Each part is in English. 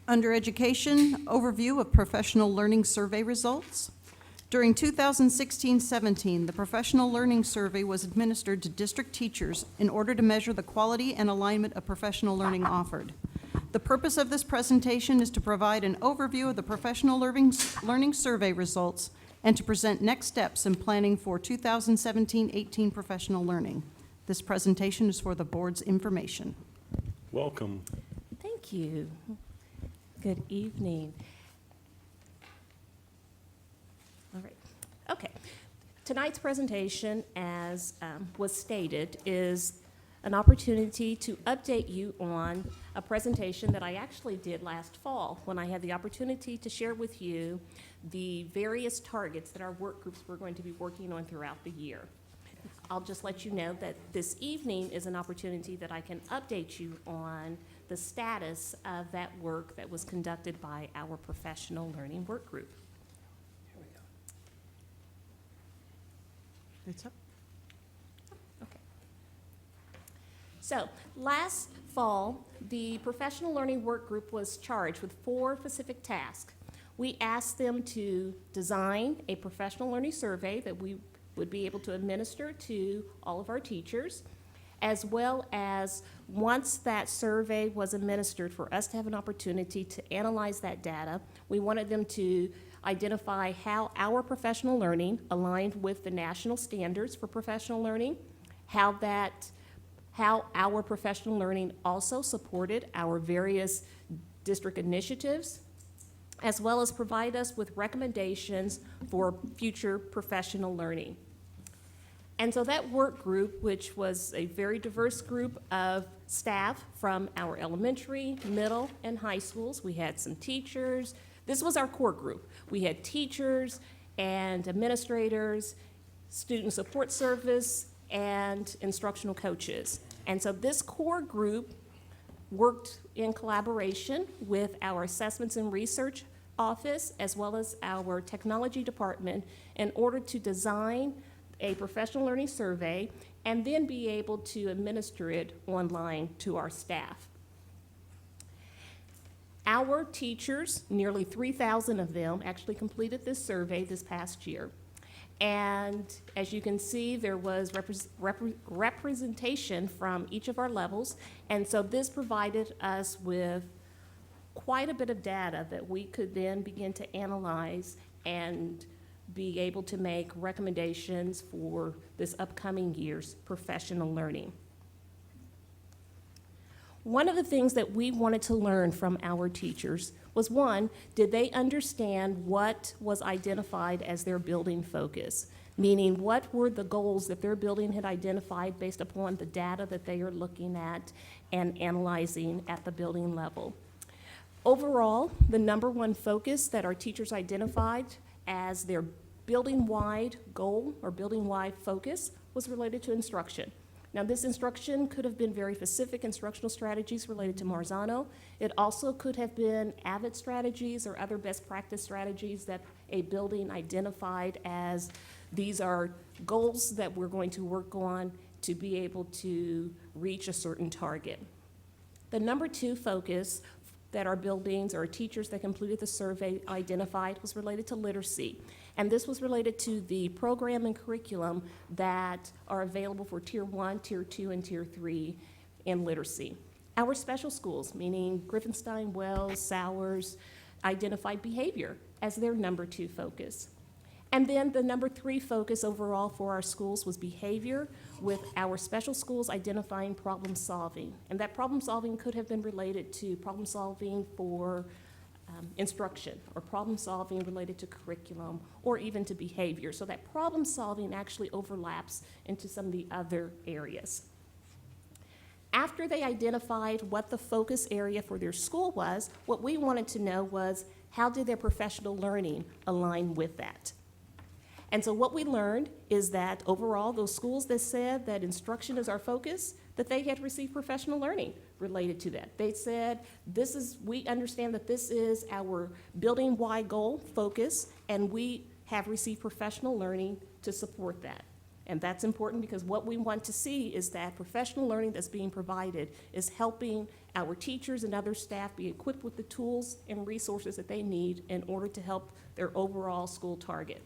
Under Education, overview of professional learning survey results. During 2016-17, the Professional Learning Survey was administered to district teachers in order to measure the quality and alignment of professional learning offered. The purpose of this presentation is to provide an overview of the Professional Learning Survey results and to present next steps in planning for 2017-18 professional learning. This presentation is for the board's information. Welcome. Thank you. Good evening. All right. Okay. Tonight's presentation, as was stated, is an opportunity to update you on a presentation that I actually did last fall when I had the opportunity to share with you the various targets that our work groups were going to be working on throughout the year. I'll just let you know that this evening is an opportunity that I can update you on the status of that work that was conducted by our professional learning work group. Here we go. It's up. Okay. So last fall, the professional learning work group was charged with 4 specific tasks. We asked them to design a professional learning survey that we would be able to administer to all of our teachers, as well as once that survey was administered, for us to have an opportunity to analyze that data. We wanted them to identify how our professional learning aligned with the national standards for professional learning, how our professional learning also supported our various district initiatives, as well as provide us with recommendations for future professional learning. And so that work group, which was a very diverse group of staff from our elementary, middle, and high schools. We had some teachers. This was our core group. We had teachers and administrators, student support service, and instructional coaches. And so this core group worked in collaboration with our assessments and research office, as well as our technology department, in order to design a professional learning survey and then be able to administer it online to our staff. Our teachers, nearly 3,000 of them, actually completed this survey this past year. And as you can see, there was representation from each of our levels, and so this provided us with quite a bit of data that we could then begin to analyze and be able to make recommendations for this upcoming year's professional learning. One of the things that we wanted to learn from our teachers was, one, did they understand what was identified as their building focus? Meaning, what were the goals that their building had identified based upon the data that they are looking at and analyzing at the building level? Overall, the number one focus that our teachers identified as their building-wide goal or building-wide focus was related to instruction. Now, this instruction could have been very specific instructional strategies related to Marzano. It also could have been AVID strategies or other best practice strategies that a building identified as these are goals that we're going to work on to be able to reach a certain target. The number 2 focus that our buildings or teachers that completed the survey identified was related to literacy. And this was related to the program and curriculum that are available for Tier 1, Tier 2, and Tier 3 in literacy. Our special schools, meaning Griffinstein, Wells, Sowers, identified behavior as their number 2 focus. And then the number 3 focus overall for our schools was behavior, with our special schools identifying problem solving. And that problem solving could have been related to problem solving for instruction, or problem solving related to curriculum, or even to behavior. So that problem solving actually overlaps into some of the other areas. After they identified what the focus area for their school was, what we wanted to know was, how did their professional learning align with that? And so what we learned is that overall, those schools that said that instruction is our focus, that they had received professional learning related to that. They said, we understand that this is our building-wide goal focus, and we have received professional learning to support that. And that's important because what we want to see is that professional learning that's being provided is helping our teachers and other staff be equipped with the tools and resources that they need in order to help their overall school target.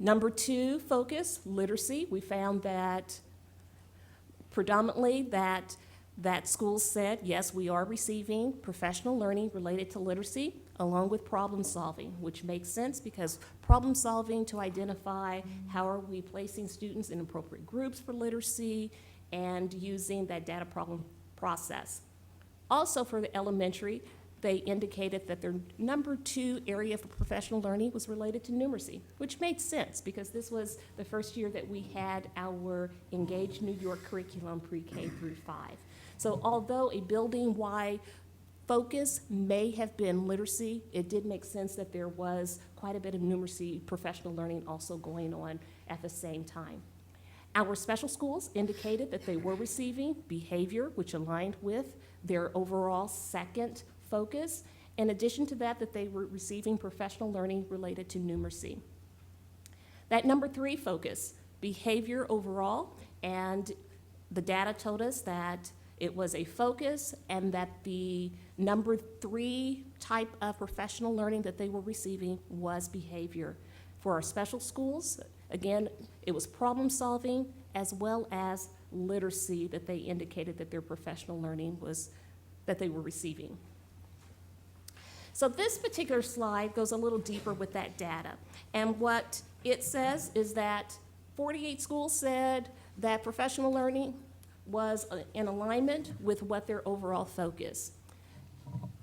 Number 2 focus, literacy. We found that predominantly that schools said, yes, we are receiving professional learning related to literacy along with problem solving, which makes sense because problem solving to identify how are we placing students in appropriate groups for literacy and using that data problem process. Also for the elementary, they indicated that their number 2 area for professional learning was related to numeracy, which made sense because this was the first year that we had our Engage New York curriculum pre-K through 5. So although a building-wide focus may have been literacy, it did make sense that there was quite a bit of numeracy professional learning also going on at the same time. Our special schools indicated that they were receiving behavior, which aligned with their overall second focus. In addition to that, they were receiving professional learning related to numeracy. That number 3 focus, behavior overall, and the data told us that it was a focus and that the number 3 type of professional learning that they were receiving was behavior. For our special schools, again, it was problem solving as well as literacy that they indicated that their professional learning was, that they were receiving. So this particular slide goes a little deeper with that data. And what it says is that 48 schools said that professional learning was in alignment with what their overall focus.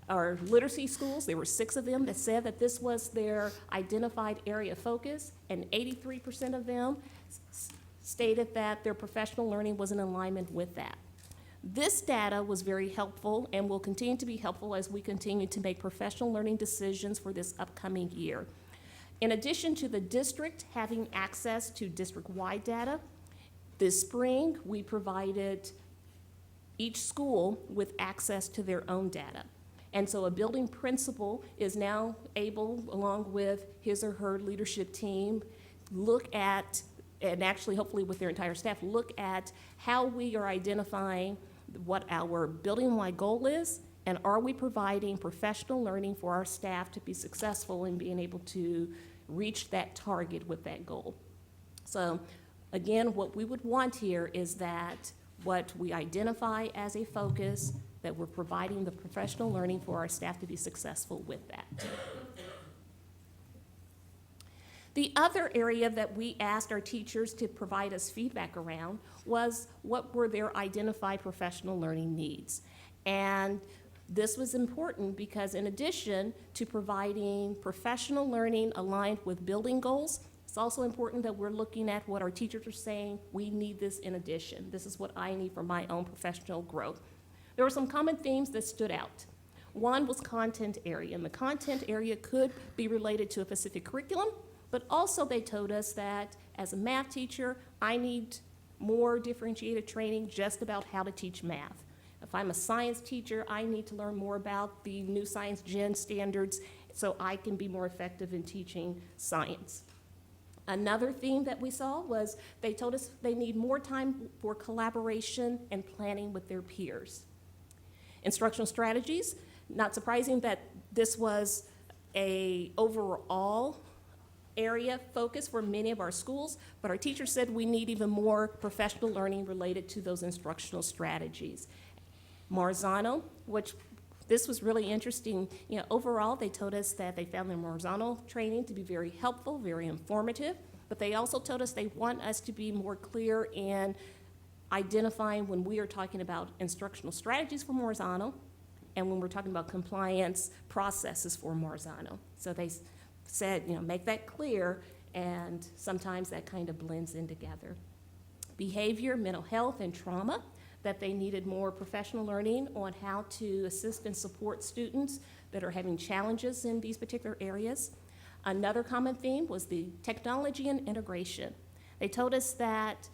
Our literacy schools, there were 6 of them that said that this was their identified area of focus, and 83% of them stated that their professional learning was in alignment with that. This data was very helpful and will continue to be helpful as we continue to make professional learning decisions for this upcoming year. In addition to the district having access to district-wide data, this spring we provided each school with access to their own data. And so a building principal is now able, along with his or her leadership team, look at, and actually hopefully with their entire staff, look at how we are identifying what our building-wide goal is, and are we providing professional learning for our staff to be successful in being able to reach that target with that goal. So again, what we would want here is that what we identify as a focus, that we're providing the professional learning for our staff to be successful with that. The other area that we asked our teachers to provide us feedback around was what were their identified professional learning needs. And this was important because in addition to providing professional learning aligned with building goals, it's also important that we're looking at what our teachers are saying, we need this in addition. This is what I need for my own professional growth. There were some common themes that stood out. One was content area, and the content area could be related to a specific curriculum, but also they told us that as a math teacher, I need more differentiated training just about how to teach math. If I'm a science teacher, I need to learn more about the new science gen standards so I can be more effective in teaching science. Another theme that we saw was they told us they need more time for collaboration and planning with their peers. Instructional strategies, not surprising that this was a overall area focus for many of our schools, but our teachers said we need even more professional learning related to those instructional strategies. Marzano, which this was really interesting. You know, overall, they told us that they found the Marzano training to be very helpful, very informative, but they also told us they want us to be more clear in identifying when we are talking about instructional strategies for Marzano and when we're talking about compliance processes for Marzano. So they said, you know, make that clear, and sometimes that kind of blends in together. Behavior, mental health, and trauma, that they needed more professional learning on how to assist and support students that are having challenges in these particular areas. Another common theme was the technology and integration. They told us that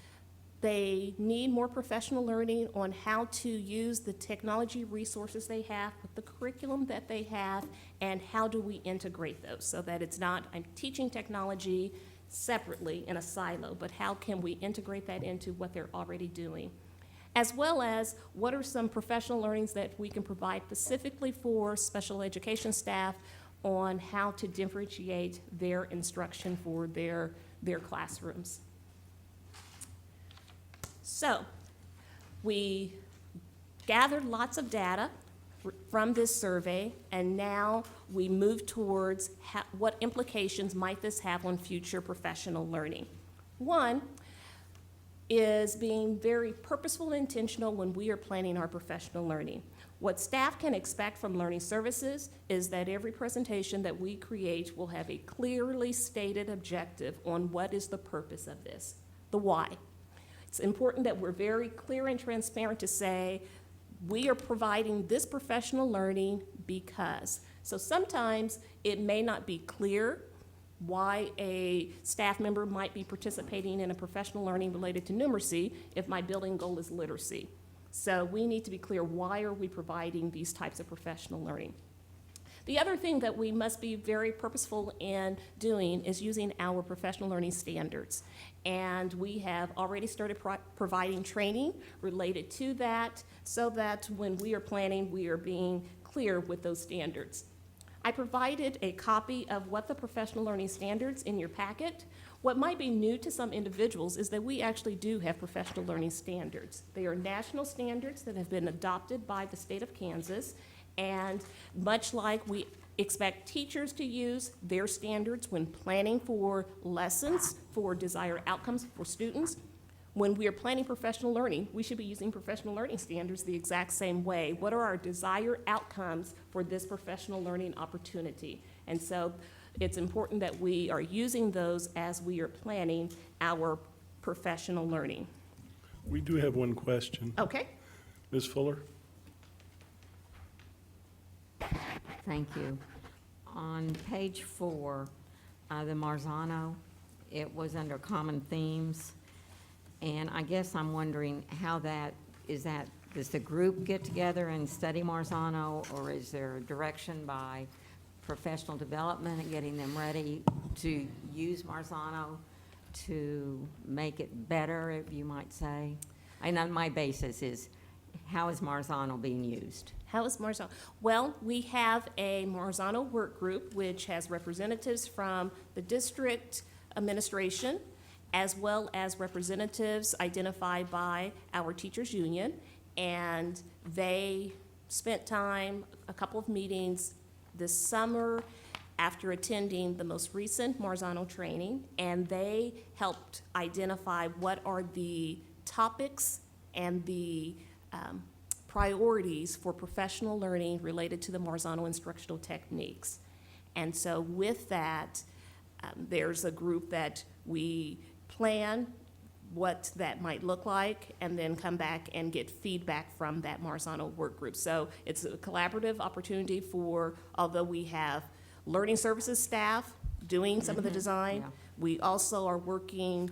they need more professional learning on how to use the technology resources they have with the curriculum that they have, and how do we integrate those so that it's not, I'm teaching technology separately in a silo, but how can we integrate that into what they're already doing? As well as what are some professional learnings that we can provide specifically for special education staff on how to differentiate their instruction for their classrooms. So, we gathered lots of data from this survey, and now we move towards what implications might this have on future professional learning. One is being very purposeful and intentional when we are planning our professional learning. What staff can expect from learning services is that every presentation that we create will have a clearly stated objective on what is the purpose of this, the why. It's important that we're very clear and transparent to say, we are providing this professional learning because. So sometimes it may not be clear why a staff member might be participating in a professional learning related to numeracy if my building goal is literacy. So we need to be clear, why are we providing these types of professional learning? The other thing that we must be very purposeful in doing is using our professional learning standards. And we have already started providing training related to that so that when we are planning, we are being clear with those standards. I provided a copy of what the professional learning standards in your packet. What might be new to some individuals is that we actually do have professional learning standards. They are national standards that have been adopted by the state of Kansas, and much like we expect teachers to use their standards when planning for lessons, for desired outcomes for students, when we are planning professional learning, we should be using professional learning standards the exact same way. What are our desired outcomes for this professional learning opportunity? And so it's important that we are using those as we are planning our professional learning. We do have one question. Okay. Ms. Fuller? Thank you. On page 4, the Marzano, it was under common themes. And I guess I'm wondering how does the group get together and study Marzano, or is there direction by professional development and getting them ready to use Marzano to make it better, if you might say? And on my basis is, how is Marzano being used? How is Marzano? Well, we have a Marzano work group, which has representatives from the district administration, as well as representatives identified by our teachers union, and they spent time, a couple of meetings this summer after attending the most recent Marzano training, and they helped identify what are the topics and the priorities for professional learning related to the Marzano instructional techniques. And so with that, there's a group that we plan what that might look like and then come back and get feedback from that Marzano work group. So it's a collaborative opportunity for, although we have learning services staff doing some of the design, yeah. we also are working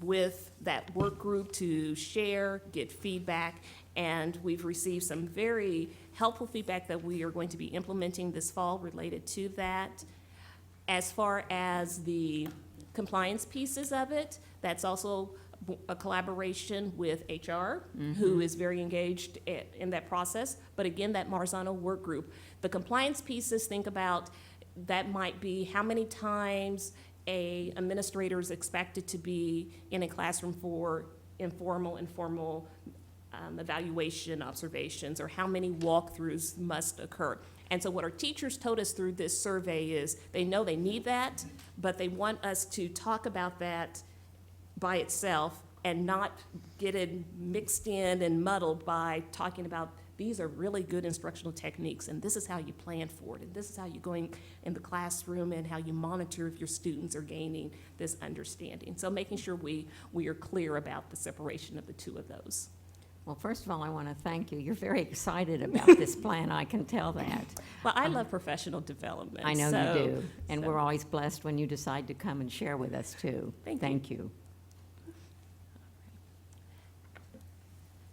with that work group to share, get feedback, and we've received some very helpful feedback that we are going to be implementing this fall related to that. As far as the compliance pieces of it, that's also a collaboration with HR, who is very engaged in that process. But again, that Marzano work group. The compliance pieces, think about, that might be how many times a administrator is expected to be in a classroom for informal and formal evaluation observations, or how many walkthroughs must occur. And so what our teachers told us through this survey is they know they need that, but they want us to talk about that by itself and not get it mixed in and muddled by talking about these are really good instructional techniques, and this is how you plan for it, and this is how you're going in the classroom and how you monitor if your students are gaining this understanding. So making sure we are clear about the separation of the two of those. Well, first of all, I want to thank you. You're very excited about this plan, I can tell that. Well, I love professional development. I know you do, and so- we're always blessed when you decide to come and share with us, too. Thank you. you.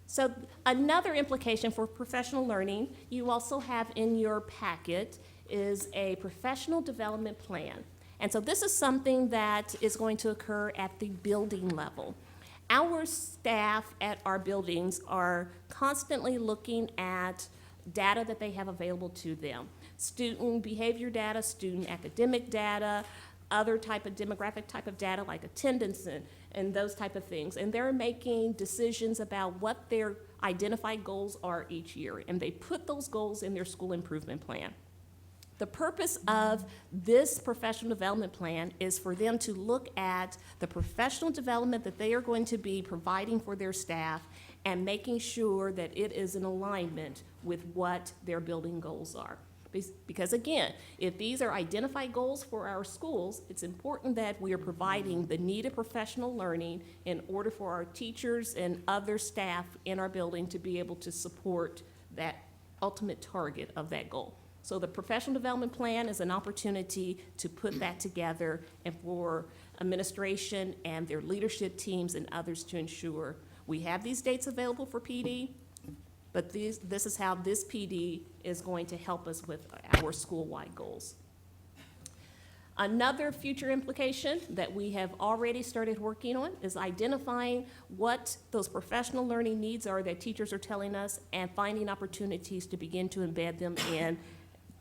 So another implication for professional learning you also have in your packet is a professional development plan. And so this is something that is going to occur at the building level. Our staff at our buildings are constantly looking at data that they have available to them. Student behavior data, student academic data, other type of demographic type of data like attendance and those type of things. And they're making decisions about what their identified goals are each year. And they put those goals in their school improvement plan. The purpose of this professional development plan is for them to look at the professional development that they are going to be providing for their staff and making sure that it is in alignment with what their building goals are. Because again, if these are identified goals for our schools, it's important that we are providing the needed professional learning in order for our teachers and other staff in our building to be able to support that ultimate target of that goal. So the professional development plan is an opportunity to put that together and for administration and their leadership teams and others to ensure we have these dates available for PD, but this is how this PD is going to help us with our school-wide goals. Another future implication that we have already started working on is identifying what those professional learning needs are that teachers are telling us and finding opportunities to begin to embed them in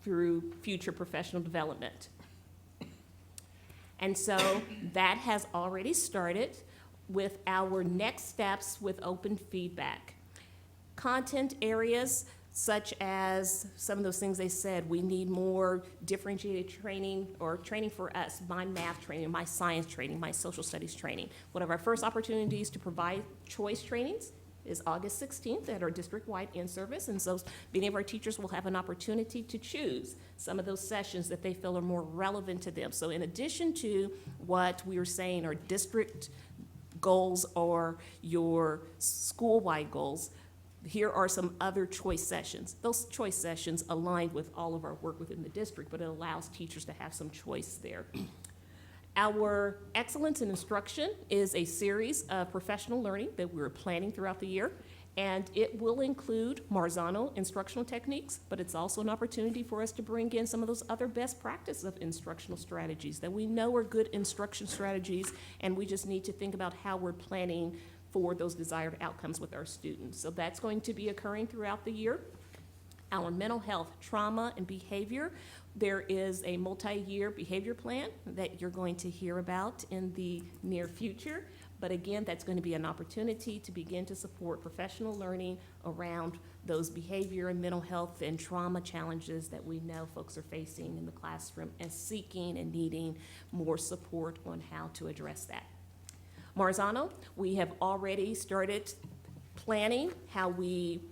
through future professional development. And so that has already started with our next steps with open feedback. Content areas such as some of those things they said, we need more differentiated training or training for us, my math training, my science training, my social studies training. One of our first opportunities to provide choice trainings is August 16th at our district-wide in-service, and so many of our teachers will have an opportunity to choose some of those sessions that they feel are more relevant to them. So in addition to what we were saying are district goals or your school-wide goals, here are some other choice sessions. Those choice sessions align with all of our work within the district, but it allows teachers to have some choice there. Our Excellence in Instruction is a series of professional learning that we're planning throughout the year, and it will include Marzano instructional techniques, but it's also an opportunity for us to bring in some of those other best practices of instructional strategies that we know are good instruction strategies, and we just need to think about how we're planning for those desired outcomes with our students. So that's going to be occurring throughout the year. Our mental health, trauma, and behavior, there is a multi-year behavior plan that you're going to hear about in the near future. But again, that's going to be an opportunity to begin to support professional learning around those behavior and mental health and trauma challenges that we know folks are facing in the classroom and seeking and needing more support on how to address that. Marzano, we have already started planning how we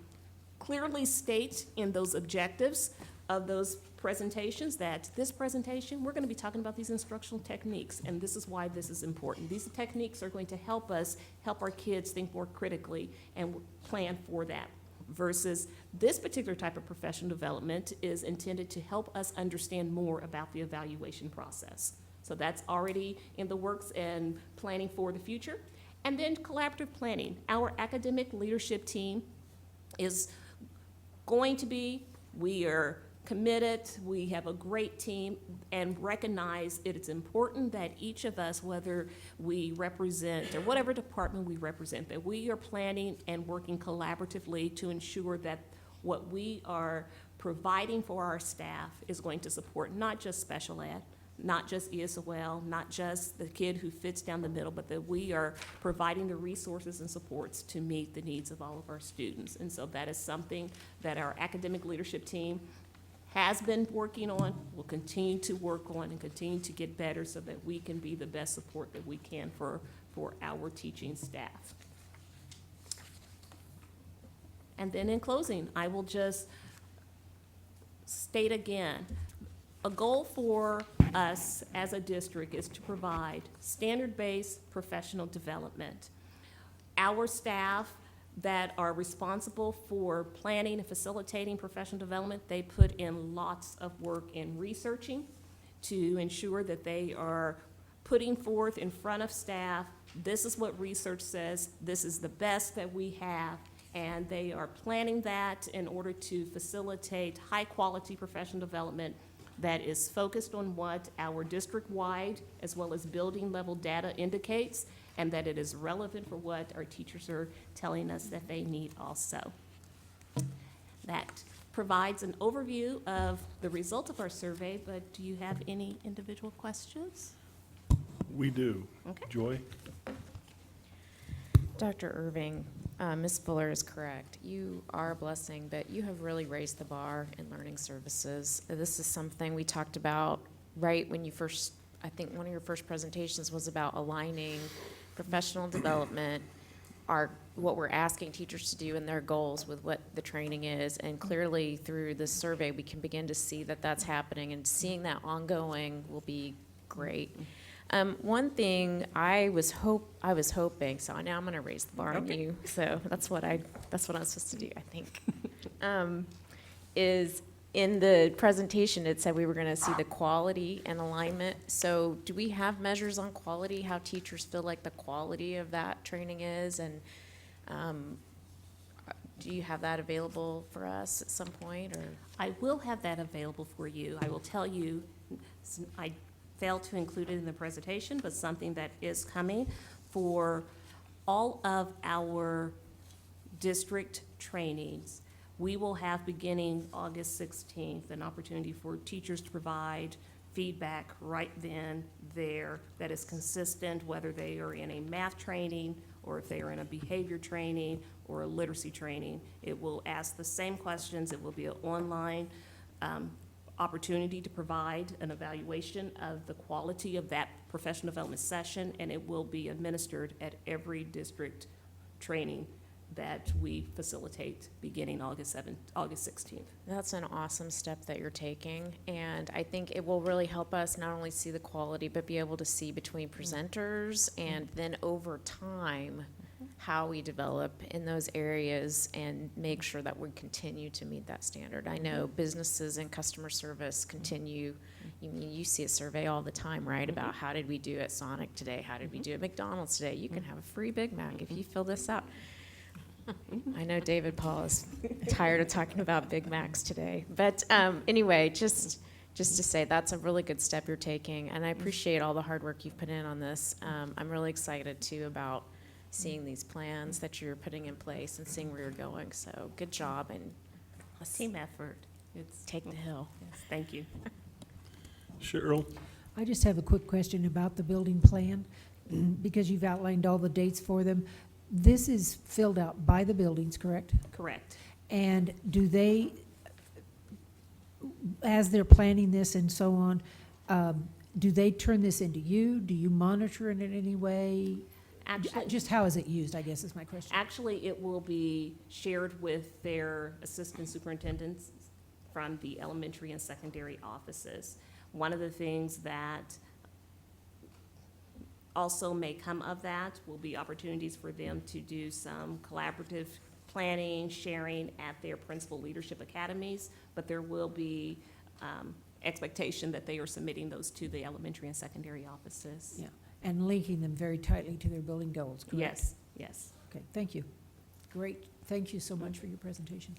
clearly state in those objectives of those presentations that this presentation, we're going to be talking about these instructional techniques, and this is why this is important. These techniques are going to help us help our kids think more critically and plan for that, versus this particular type of professional development is intended to help us understand more about the evaluation process. So that's already in the works and planning for the future. And then collaborative planning. Our academic leadership team is going to be, we are committed, we have a great team, and recognize it's important that each of us, whether we represent or whatever department we represent, that we are planning and working collaboratively to ensure that what we are providing for our staff is going to support not just special ed, not just ESOL, not just the kid who fits down the middle, but that we are providing the resources and supports to meet the needs of all of our students. And so that is something that our academic leadership team has been working on, will continue to work on, and continue to get better so that we can be the best support that we can for our teaching staff. And then in closing, I will just state again, a goal for us as a district is to provide standard-based professional development. Our staff that are responsible for planning and facilitating professional development, they put in lots of work in researching to ensure that they are putting forth in front of staff, this is what research says, this is the best that we have, and they are planning that in order to facilitate high-quality professional development that is focused on what our district-wide as well as building-level data indicates, and that it is relevant for what our teachers are telling us that they need also. That provides an overview of the result of our survey, but do you have any individual questions? We do. Okay. Joy? Dr. Irving, Ms. Fuller is correct. You are a blessing, but you have really raised the bar in learning services. This is something we talked about right when you first, I think one of your first presentations was about aligning professional development, what we're asking teachers to do and their goals with what the training is. And clearly through this survey, we can begin to see that that's happening, and seeing that ongoing will be great. One thing I was hoping, so now I'm going to raise the bar on you. So that's what I'm supposed to do, I think. Is in the presentation, it said we were going to see the quality and alignment. So do we have measures on quality, how teachers feel like the quality of that training is? And do you have that available for us at some point, or? I will have that available for you. I will tell you, I failed to include it in the presentation, but something that is coming for all of our district trainings. We will have, beginning August 16th, an opportunity for teachers to provide feedback right then, there, that is consistent, whether they are in a math training or if they are in a behavior training or a literacy training. It will ask the same questions. It will be an online opportunity to provide an evaluation of the quality of that professional development session, and it will be administered at every district training that we facilitate beginning August 16th. That's an awesome step that you're taking, and I think it will really help us not only see the quality, but be able to see between presenters and then over time how we develop in those areas and make sure that we continue to meet that standard. I know businesses and customer service continue, you see a survey all the time, right, about how did we do at Sonic today, how did we do at McDonald's today? You can have a free Big Mac if you fill this out. I know David Paul is tired of talking about Big Macs today. But anyway, just to say that's a really good step you're taking, and I appreciate all the hard work you've put in on this. I'm really excited, too, about seeing these plans that you're putting in place and seeing where you're going. So good job, and let's Team effort. It's take the hill. Yes, thank you. Cheryl? I just have a quick question about the building plan, because you've outlined all the dates for them. This is filled out by the buildings, correct? Correct. And do they, as they're planning this and so on, do they turn this into you? Do you monitor it in any way? Actually, Just how is it used, I guess is my question. Actually, it will be shared with their assistant superintendents from the elementary and secondary offices. One of the things that also may come of that will be opportunities for them to do some collaborative planning, sharing at their principal leadership academies, but there will be expectation that they are submitting those to the elementary and secondary offices. Yeah, and linking them very tightly to their building goals, correct? Yes, yes. Okay, thank you. Great, thank you so much for your presentation.